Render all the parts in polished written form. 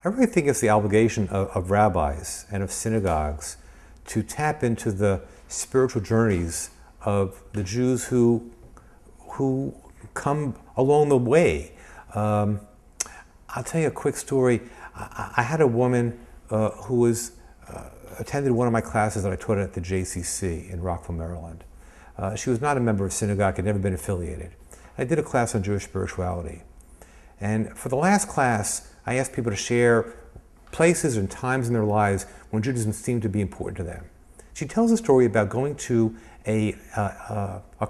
I really think it's the obligation of rabbis and of synagogues to tap into the spiritual journeys of the Jews who come along the way. I'll tell you a quick story. I had a woman who attended one of my classes that I taught at the JCC in Rockville, Maryland. She was not a member of synagogue, had never been affiliated. I did a class on Jewish spirituality. And for the last class, I asked people to share places and times in their lives when Judaism seemed to be important to them. She tells a story about going to a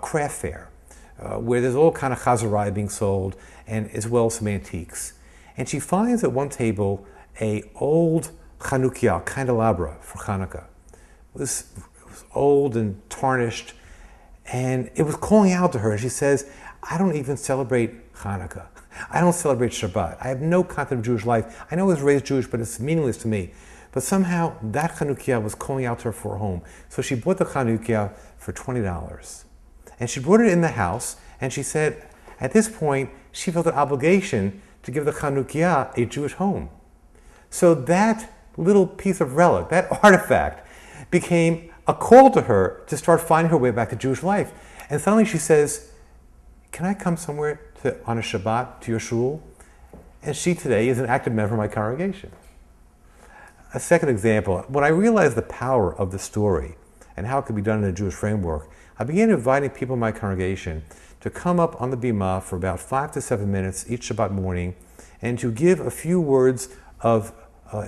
craft fair where there's all kind of chazarah being sold, and as well as some antiques. And she finds at one table an old Chanukiah, candelabra for Hanukkah. It was old and tarnished, and it was calling out to her. And she says, "I don't even celebrate Hanukkah. I don't celebrate Shabbat. I have no concept of Jewish life. I know I was raised Jewish, but it's meaningless to me." But somehow that Chanukiah was calling out to her for a home. So she bought the Chanukiah for $20. And she brought it in the house, and she said, at this point, she felt an obligation to give the Chanukiah a Jewish home. So that little piece of relic, that artifact, became a call to her to start finding her way back to Jewish life. And suddenly she says, "Can I come somewhere on a Shabbat to your shul?" And she today is an active member of my congregation. A second example, when I realized the power of the story and how it could be done in a Jewish framework, I began inviting people in my congregation to come up on the bimah for about 5 to 7 minutes each Shabbat morning and to give a few words of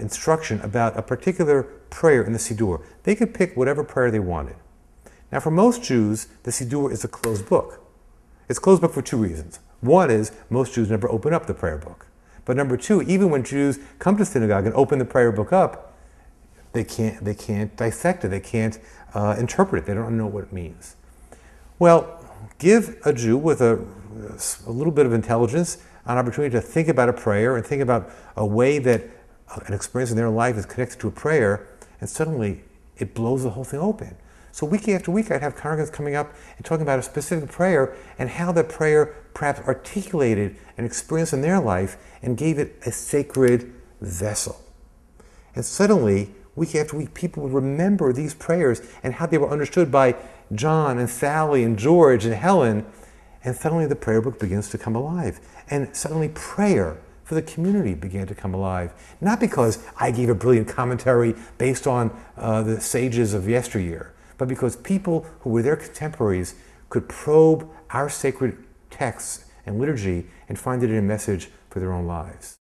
instruction about a particular prayer in the Siddur. They could pick whatever prayer they wanted. Now, for most Jews, the Siddur is a closed book. It's a closed book for two reasons. One is most Jews never open up the prayer book. But number two, even when Jews come to synagogue and open the prayer book up, they can't dissect it. They can't interpret it. They don't know what it means. Well, give a Jew with a little bit of intelligence an opportunity to think about a prayer and think about a way that an experience in their life is connected to a prayer, and suddenly it blows the whole thing open. So week after week, I'd have congregants coming up and talking about a specific prayer and how that prayer perhaps articulated an experience in their life and gave it a sacred vessel. And suddenly, week after week, people would remember these prayers and how they were understood by John and Sally and George and Helen. And suddenly the prayer book begins to come alive. And suddenly prayer for the community began to come alive. Not because I gave a brilliant commentary based on the sages of yesteryear, but because people who were their contemporaries could probe our sacred texts and liturgy and find it in a message for their own lives.